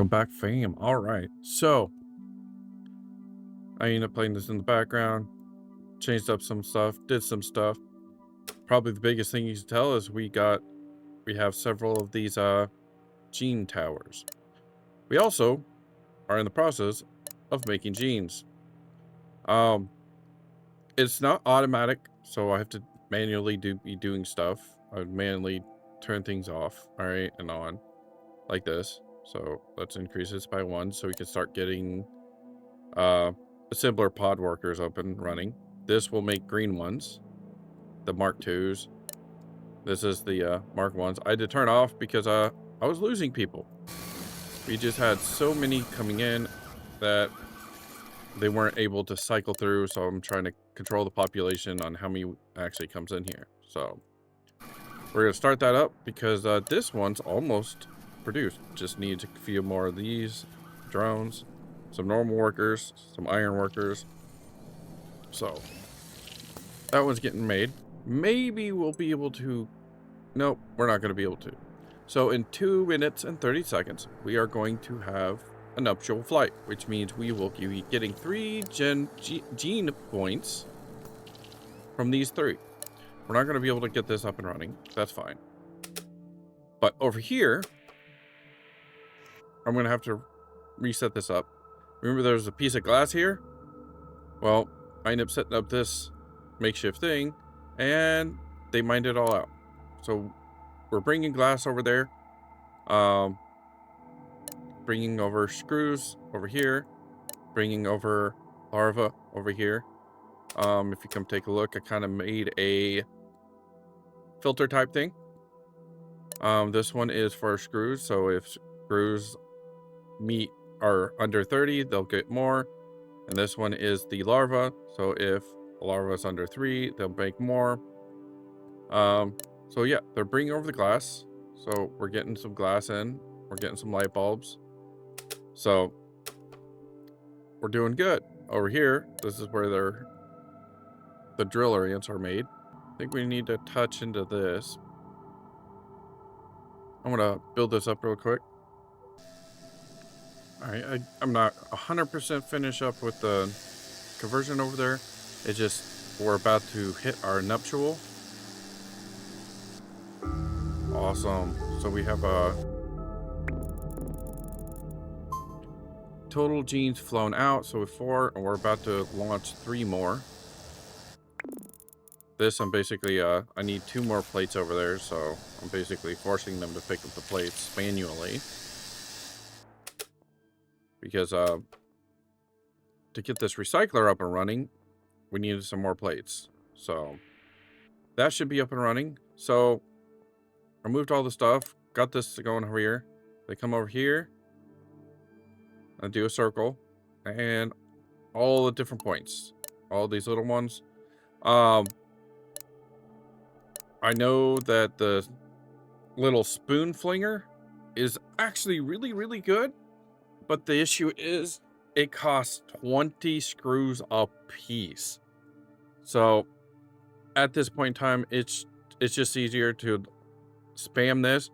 back, fam. All right, so I ended up playing this in the background, changed up some stuff, did some stuff. Probably the biggest thing you can tell is we have several of these gene towers. We also are in the process of making genes. Um, it's not automatic, so I have to manually be doing stuff. I would manually turn things off, all right, and on like this. So let's increase this by 1 so we can start getting assembler pod workers up and running. This will make green ones, the Mark IIs. This is the Mark 1s. I had to turn off because I was losing people. We just had so many coming in that they weren't able to cycle through, so I'm trying to control the population on how many actually comes in here. So we're gonna start that up because this one's almost produced. Just needs a few more of these drones, some normal workers, some iron workers. So that one's getting made. Maybe we'll be able to. Nope, we're not going to be able to. So in 2 minutes and 30 seconds, we are going to have a nuptial flight, which means we will be getting 3 gene points from these 3. We're not going to be able to get this up and running. That's fine. But over here, I'm going to have to reset this up. Remember there's a piece of glass here? Well, I ended up setting up this makeshift thing, and they mined it all out. So we're bringing glass over there, bringing over screws over here, bringing over larva over here. If you come take a look, I kind of made a filter type thing. This one is for screws, so if screws are under 30, they'll get more. And this one is the larva, so if the larva is under 3, they'll make more. So yeah, they're bringing over the glass. So we're getting some glass in. We're getting some light bulbs. So we're doing good. Over here, this is where the drill orients are made. I think we need to touch into this. I'm gonna build this up real quick. All right, I'm not 100% finished up with the conversion over there. It's just we're about to hit our nuptial. Awesome. So we have a total genes flown out. So with 4, and we're about to launch 3 more. This, I'm basically, I need 2 more plates over there. So I'm basically forcing them to pick up the plates manually. Because to get this recycler up and running, we needed some more plates. So that should be up and running. So I moved all the stuff, got this going over here. They come over here and do a circle and all the different points, all these little ones. I know that the little spoon flinger is actually really, really good, but the issue is it costs 20 screws a piece. So at this point in time, it's just easier to spam this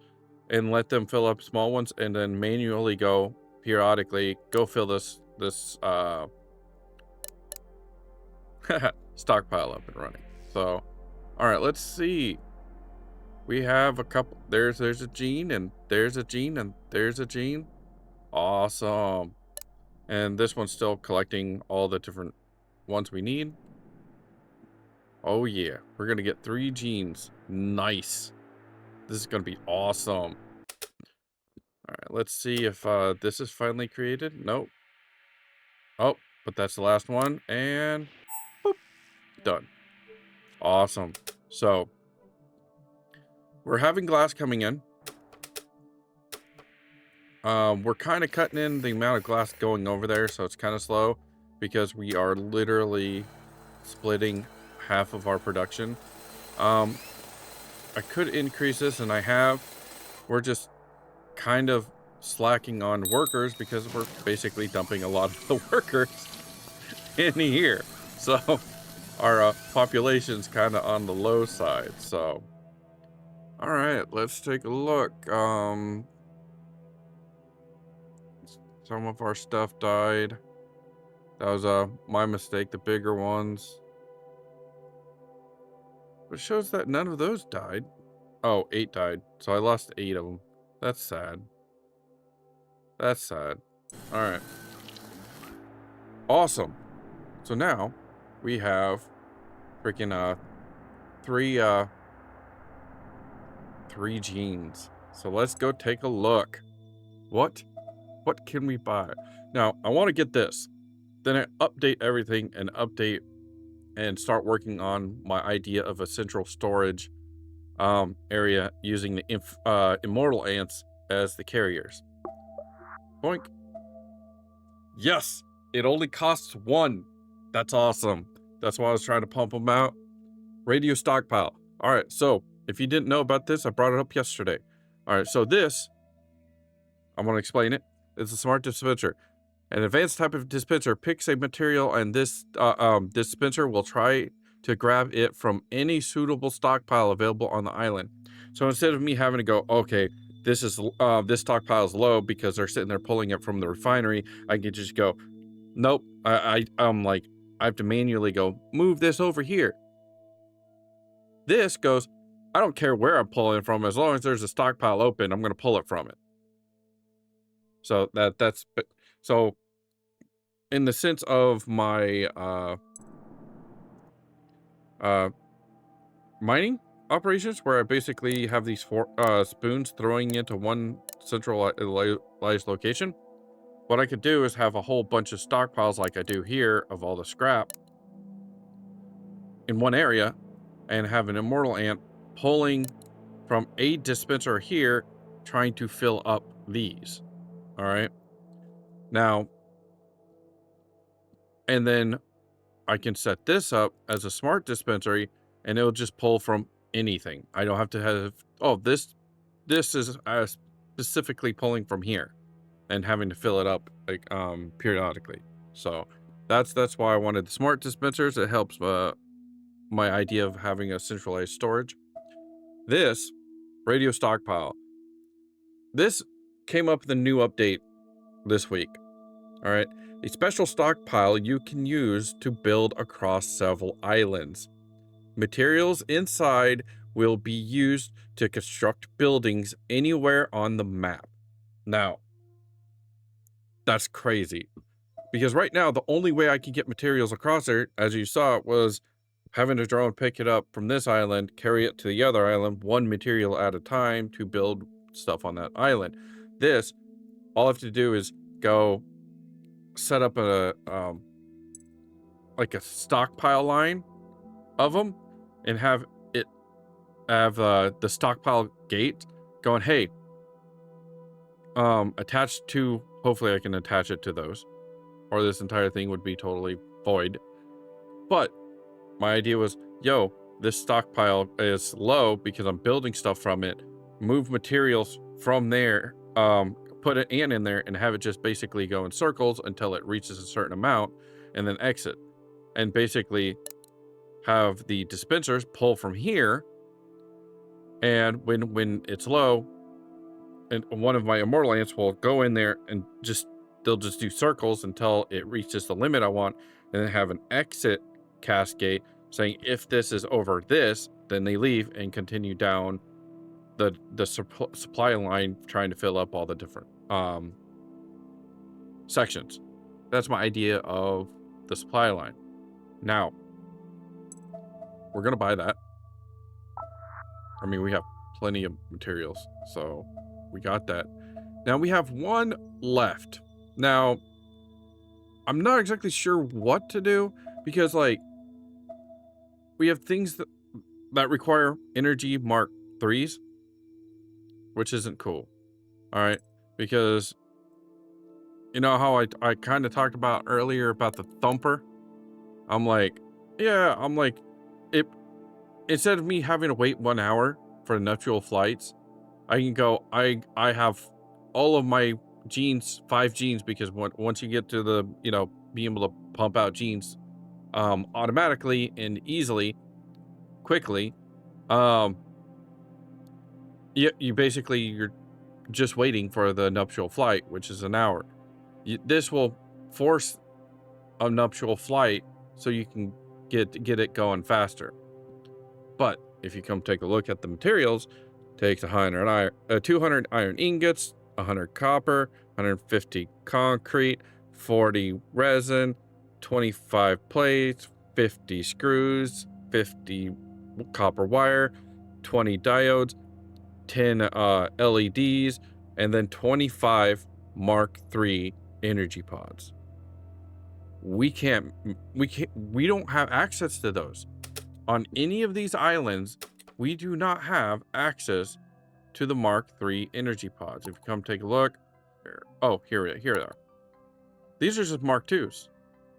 and let them fill up small ones and then manually go periodically go fill this stockpile up and running. So all right, let's see. We have a couple. There's a gene, and there's a gene, and there's a gene. Awesome. And this one's still collecting all the different ones we need. Oh yeah, we're gonna get 3 genes. Nice. This is gonna be awesome. All right, let's see if this is finally created. Nope. Oh, but that's the last one, and boop, done. Awesome. So we're having glass coming in. We're kind of cutting in the amount of glass going over there, so it's kind of slow because we are literally splitting half of our production. I could increase this, and I have. We're just kind of slacking on workers because we're basically dumping a lot of the workers in here. So our population's kind of on the low side. So, all right, let's take a look. Some of our stuff died. That was my mistake, the bigger ones. But it shows that none of those died. Oh, 8 died. So I lost 8 of them. That's sad. That's sad. Alright. Awesome. So now we have freaking three genes. So let's go take a look. What can we buy? Now, I want to get this. Then I update everything and update and start working on my idea of a central storage area using the immortal ants as the carriers. Boink. Yes, it only costs 1. That's awesome. That's why I was trying to pump them out. Radio stockpile. All right, so if you didn't know about this, I brought it up yesterday. All right, so this, I'm going to explain it. It's a smart dispenser. An advanced type of dispenser picks a material, and this dispenser will try to grab it from any suitable stockpile available on the island. So instead of me having to go, okay, this stockpile is low because they're sitting there pulling it from the refinery, I can just go, nope. I'm like, I have to manually go move this over here. This goes, I don't care where I'm pulling it from, as long as there's a stockpile open, I'm going to pull it from it. So that's so in the sense of my mining operations, where I basically have these 4 spoons throwing into one centralized location, what I could do is have a whole bunch of stockpiles like I do here of all the scrap in one area, and have an immortal ant pulling from a dispenser here, trying to fill up these. All right. Now, and then I can set this up as a smart dispensary, and it'll just pull from anything. I don't have to have, oh, this is specifically pulling from here and having to fill it up like periodically. So that's why I wanted the smart dispensers. It helps my idea of having a centralized storage. This radio stockpile, this came up with a new update this week. All right, a special stockpile you can use to build across several islands. Materials inside will be used to construct buildings anywhere on the map. Now, that's crazy, because right now the only way I can get materials across there, as you saw, was having a drone pick it up from this island, carry it to the other island, one material at a time to build stuff on that island. This, all I have to do is go set up a like a stockpile line of them, and have the stockpile gate going, hey, attached to, hopefully I can attach it to those, or this entire thing would be totally void. But my idea was, yo, this stockpile is low because I'm building stuff from it, move materials from there, put an ant in there and have it just basically go in circles until it reaches a certain amount, and then exit, and basically have the dispensers pull from here, and when it's low, and one of my immortal ants will go in there and they'll just do circles until it reaches the limit I want, and then have an exit cascade saying if this is over this, then they leave and continue down the supply line, trying to fill up all the different sections. That's my idea of the supply line. Now, we're gonna buy that. I mean, we have plenty of materials, so we got that. Now we have one left. Now, I'm not exactly sure what to do, because like we have things that require energy Mark 3s, which isn't cool. All right, because you know how I kind of talked about earlier about the thumper. I'm like, yeah, I'm like, it, instead of me having to wait 1 hour for nuptial flights, I can go, I have all of my genes, 5 genes, because once you get to the, being able to pump out genes automatically and easily, quickly, you basically, you're just waiting for the nuptial flight, which is 1 hour. This will force a nuptial flight so you can get it going faster. But if you come take a look at the materials, takes 200 iron ingots, 100 copper, 150 concrete, 40 resin, 25 plates, 50 screws, 50 copper wire, 20 diodes, 10 LEDs, and then 25 Mark III energy pods. We don't have access to those. On any of these islands, we do not have access to the Mark III energy pods. If you come take a look, oh, here they are. These are just Mark IIs.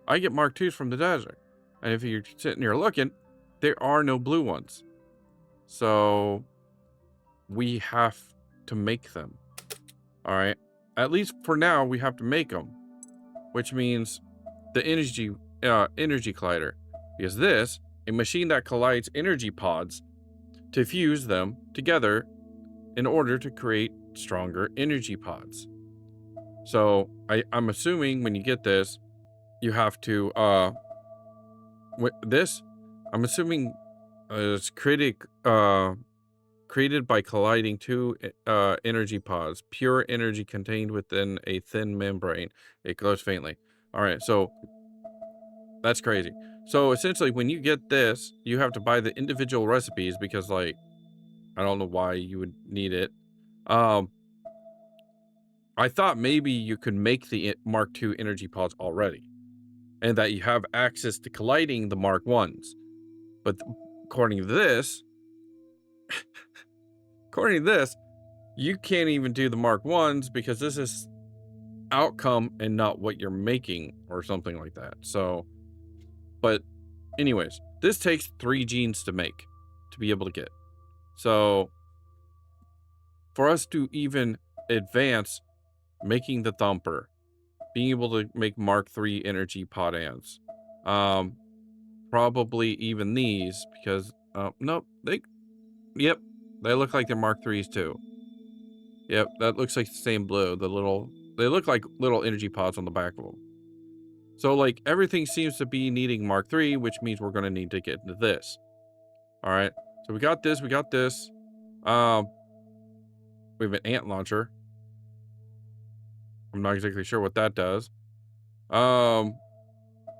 I get Mark IIs from the desert. And if you're sitting here looking, there are no blue ones. So we have to make them. All right. At least for now, we have to make them, which means the energy collider, because this, a machine that collides energy pods to fuse them together in order to create stronger energy pods. So I'm assuming when you get this, you have to I'm assuming it's created by colliding two energy pods, pure energy contained within a thin membrane. It glows faintly. All right, so that's crazy. So essentially, when you get this, you have to buy the individual recipes because, like, I don't know why you would need it. I thought maybe you could make the Mark II energy pods already, and that you have access to colliding the Mark I's. But according to this, you can't even do the Mark I's because this is outcome and not what you're making or something like that. So, but anyways, this takes 3 genes to make, to be able to get. So for us to even advance making the thumper, being able to make Mark III energy pod ants, probably even these, because nope, they look like they're Mark IIIs too. Yep, that looks like the same blue. They look like little energy pods on the back of them. So like everything seems to be needing Mark III, which means we're going to need to get into this. All right, so we got this. We have an ant launcher. I'm not exactly sure what that does. But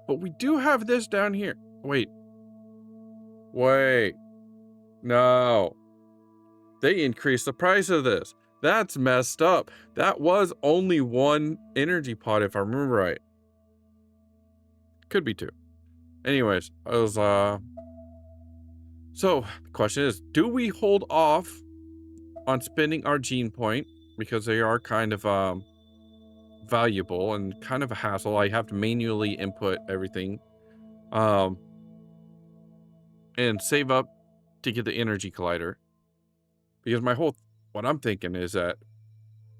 we do have this down here. Wait. No. They increased the price of this. That's messed up. That was only 1 energy pod, if I remember right. Could be 2. Anyways, so the question is, do we hold off on spending our gene point because they are kind of valuable and kind of a hassle? I have to manually input everything and save up to get the energy collider, because what I'm thinking is that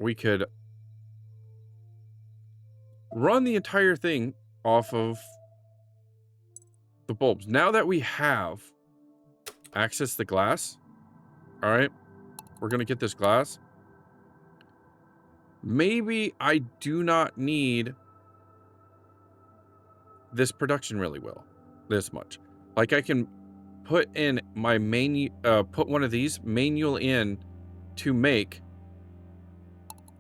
we could run the entire thing off of the bulbs. Now that we have access to glass, all right, we're gonna get this glass. Maybe I do not need this production really well, this much. Like I can put in my put one of these manual in to make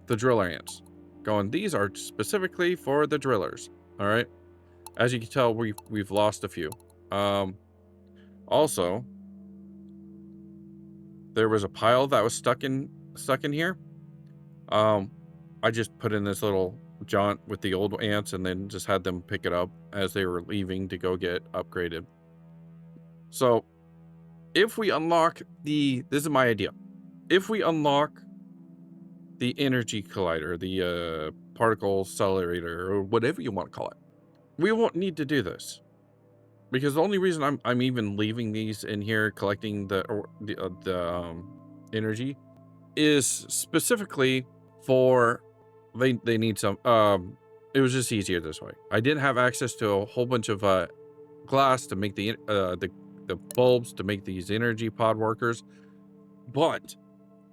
the driller ants. Going, these are specifically for the drillers. All right. As you can tell, we've lost a few. Also, there was a pile that was stuck in here. I just put in this little jaunt with the old ants and then just had them pick it up as they were leaving to go get upgraded. So if we unlock this is my idea. If we unlock the energy collider, the particle accelerator, or whatever you want to call it, we won't need to do this. Because the only reason I'm even leaving these in here collecting the energy is specifically for they need some it was just easier this way. I didn't have access to a whole bunch of glass to make the bulbs to make these energy pod workers. But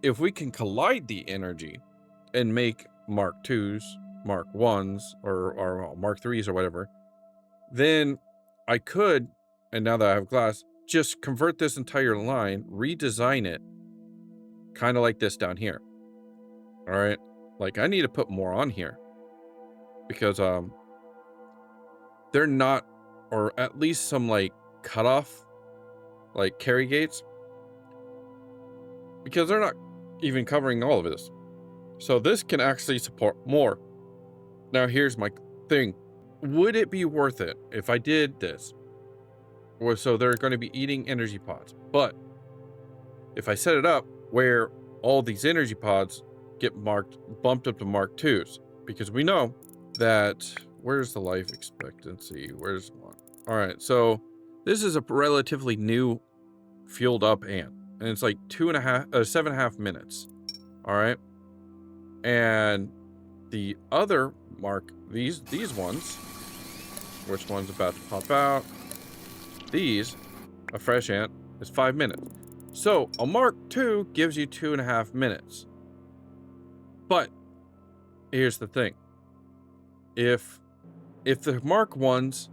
if we can collide the energy and make Mark IIs, Mark 1s or Mark 3s or whatever, then I could, and now that I have glass, just convert this entire line, redesign it, kind of like this down here. All right. Like I need to put more on here because they're not, or at least some like cutoff, like carry gates, because they're not even covering all of this. So this can actually support more. Now here's my thing. Would it be worth it if I did this? Well, so they're going to be eating energy pods, but if I set it up where all these energy pods get bumped up to Mark 2s, because we know that, where's the life expectancy? Where's one? All right, so this is a relatively new fueled up ant, and it's like 7.5 minutes. All right, and the other Mark, these ones, which one's about to pop out? These, a fresh ant, is 5 minutes. So a Mark 2 gives you 2.5 minutes. But here's the thing. If the Mark 1s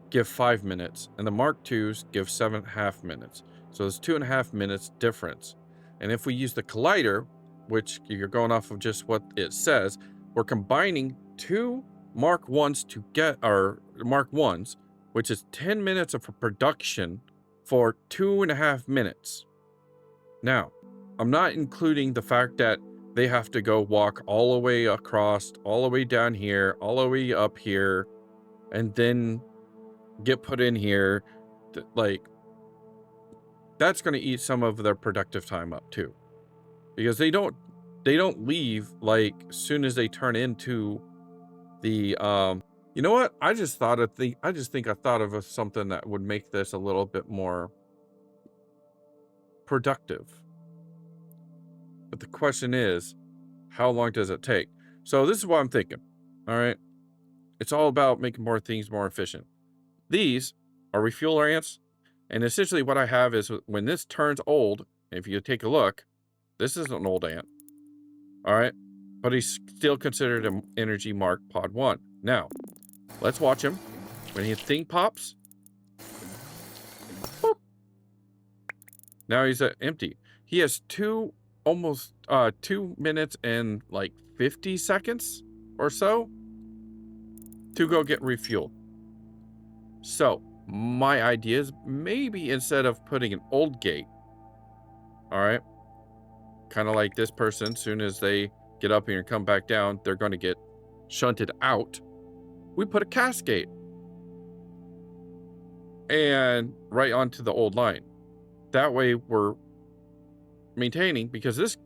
give 5 minutes and the Mark 2s give 7.5 minutes, so there's 2.5 minutes difference. And if we use the collider, which you're going off of just what it says, we're combining 2 Mark 1s to get our Mark 1s, which is 10 minutes of production for 2.5 minutes. Now, I'm not including the fact that they have to go walk all the way across, all the way down here, all the way up here, and then get put in here. Like, that's going to eat some of their productive time up too, because they don't leave like as soon as they turn into the you know what? I just thought of something that would make this a little bit more productive. But the question is, how long does it take? So this is what I'm thinking. All right. It's all about making more things more efficient. These are refueler ants. And essentially what I have is when this turns old, if you take a look, this is an old ant. All right. But he's still considered an energy Mark Pod 1. Now, let's watch him. When his thing pops, boop, now he's empty. He has almost 2 minutes and like 50 seconds or so to go get refueled. So my idea is maybe instead of putting an old gate, all right, kind of like this person, soon as they get up here and come back down, they're going to get shunted out. We put a cascade and right onto the old line. That way we're maintaining, because this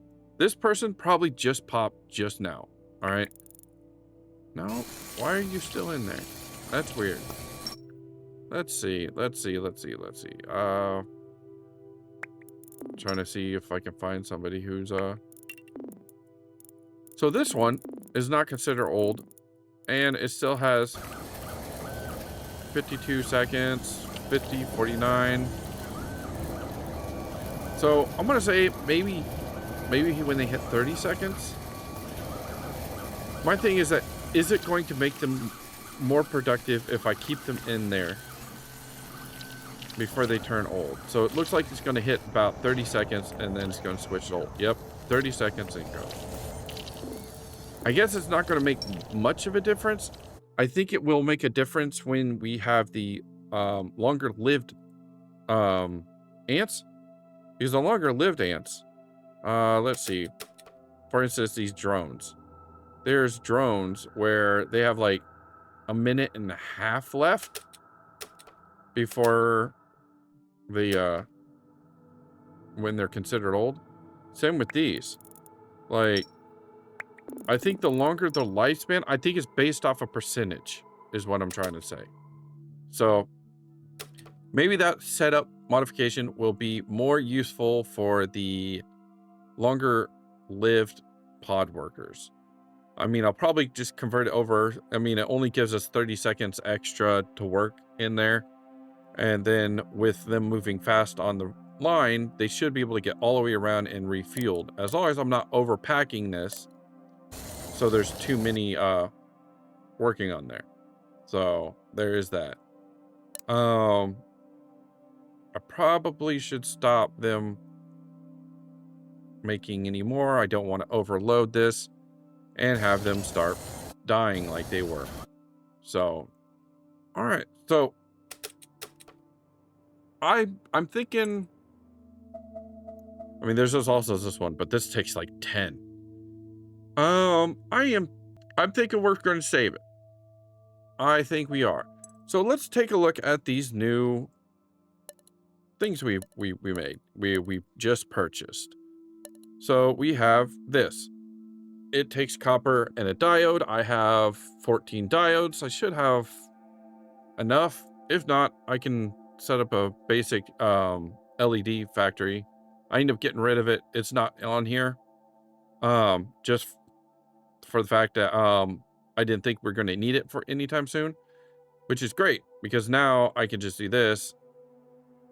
person probably just popped just now. All right. No, why are you still in there? That's weird. Let's see. Trying to see if I can find somebody who's so this one is not considered old, and it still has 52 seconds, 50, 49. So I'm gonna say maybe when they hit 30 seconds. My thing is that, is it going to make them more productive if I keep them in there before they turn old? So it looks like it's going to hit about 30 seconds and then it's going to switch to old. Yep, 30 seconds and go. I guess it's not going to make much of a difference. I think it will make a difference when we have the longer lived ants. Because the longer lived ants, let's see, for instance, these drones. There's drones where they have like a minute and a half left before the when they're considered old. Same with these. Like, I think the longer the lifespan, I think it's based off a percentage, is what I'm trying to say. So maybe that setup modification will be more useful for the longer lived pod workers. I mean, I'll probably just convert it over. I mean, it only gives us 30 seconds extra to work in there. And then with them moving fast on the line, they should be able to get all the way around and refueled, as long as I'm not overpacking this So there's too many working on there. So there is that. I probably should stop them making any more. I don't want to overload this and have them start dying like they were. So, all right. So I'm thinking, I mean, there's also this one, but this takes like 10. I'm thinking we're going to save it. I think we are. So let's take a look at these new things we made. We just purchased. So we have this. It takes copper and a diode. I have 14 diodes. I should have enough. If not, I can set up a basic LED factory. I end up getting rid of it. It's not on here. Just for the fact that I didn't think we're going to need it for anytime soon, which is great because now I can just do this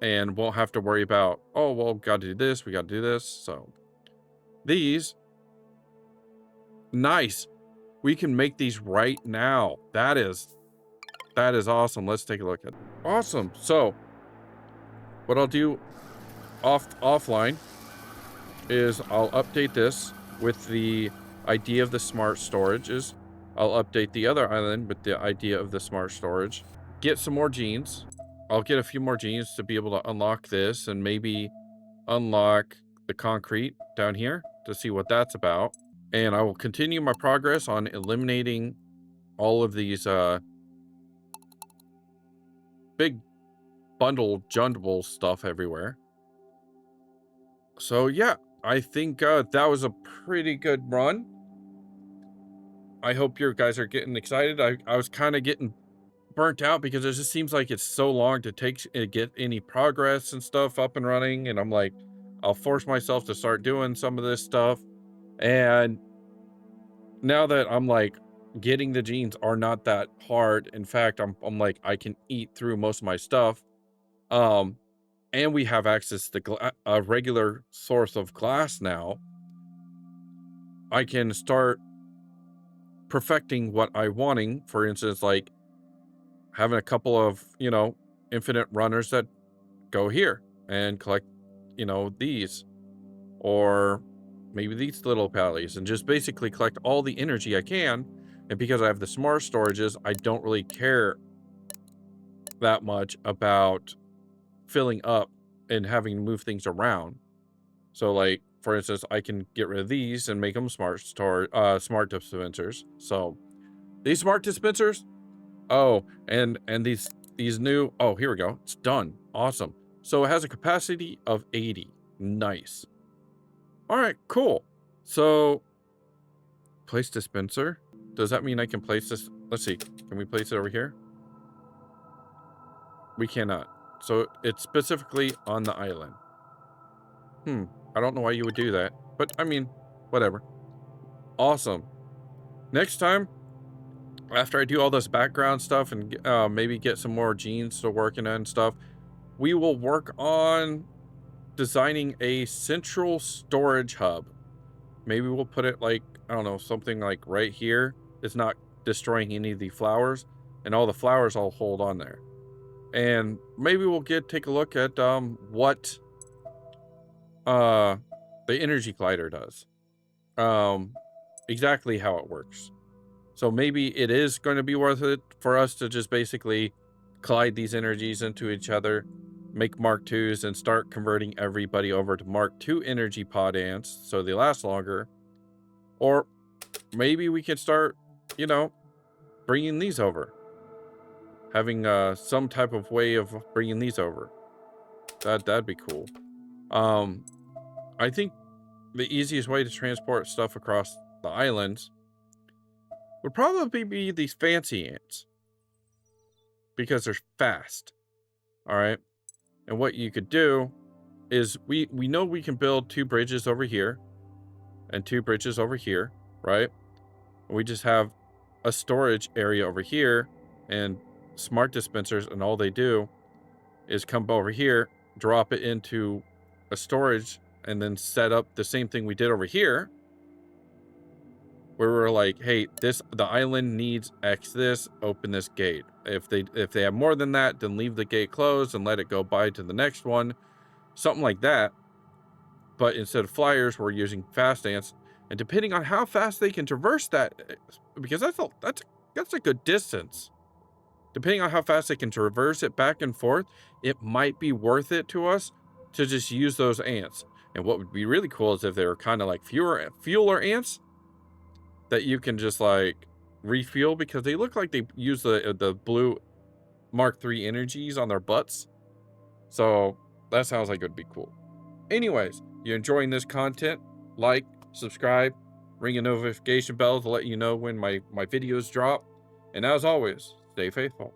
and won't have to worry about, oh, well, got to do this, we got to do this. So these, nice. We can make these right now. That is awesome. Let's take a look at it. Awesome. So what I'll do offline is I'll update this with the idea of the smart storages. I'll update the other island with the idea of the smart storage. Get some more genes. I'll get a few more genes to be able to unlock this and maybe unlock the concrete down here to see what that's about. And I will continue my progress on eliminating all of these big bundle jundable stuff everywhere. So yeah, I think that was a pretty good run. I hope you guys are getting excited. I was kind of getting burnt out because it just seems like it's so long to get any progress and stuff up and running. And I'm like, I'll force myself to start doing some of this stuff. And now that I'm like getting the genes are not that hard. In fact, I'm like, I can eat through most of my stuff. And we have access to a regular source of glass now. I can start perfecting what I'm wanting. For instance, like having a couple of, infinite runners that go here and collect, these, or maybe these little pallies, and just basically collect all the energy I can. And because I have the smart storages, I don't really care that much about filling up and having to move things around. So like, for instance, I can get rid of these and make them smart dispensers. So these smart dispensers, oh, and these new, oh, here we go. It's done. Awesome. So it has a capacity of 80. Nice. All right, cool. So place dispenser. Does that mean I can place this? Let's see. Can we place it over here? We cannot. So it's specifically on the island. I don't know why you would do that, but I mean, whatever. Awesome. Next time, after I do all this background stuff and maybe get some more genes to working and stuff, we will work on designing a central storage hub. Maybe we'll put it like, I don't know, something like right here. It's not destroying any of the flowers, and all the flowers I'll hold on there. And maybe we'll take a look at what the energy collider does. Exactly how it works. So maybe it is going to be worth it for us to just basically collide these energies into each other, make Mark IIs, and start converting everybody over to Mark II energy pod ants so they last longer. Or maybe we can start, bringing these over. Having some type of way of bringing these over. That'd be cool. I think the easiest way to transport stuff across the islands would probably be these fancy ants, because they're fast. All right. And what you could do is we know we can build 2 bridges over here and 2 bridges over here, right? We just have a storage area over here and smart dispensers, and all they do is come over here, drop it into a storage, and then set up the same thing we did over here. where we're like, hey, the island needs X this, open this gate. If they have more than that, then leave the gate closed and let it go by to the next one. Something like that. But instead of flyers, we're using fast ants. And depending on how fast they can traverse that, because that's a good distance. Depending on how fast they can traverse it back and forth, it might be worth it to us to just use those ants. And what would be really cool is if they were kind of like fueler ants that you can just like refuel, because they look like they use the blue Mark III energies on their butts. So that sounds like it would be cool. Anyways, you enjoying this content? Like, subscribe, ring a notification bell to let you know when my videos drop. And as always, stay faithful.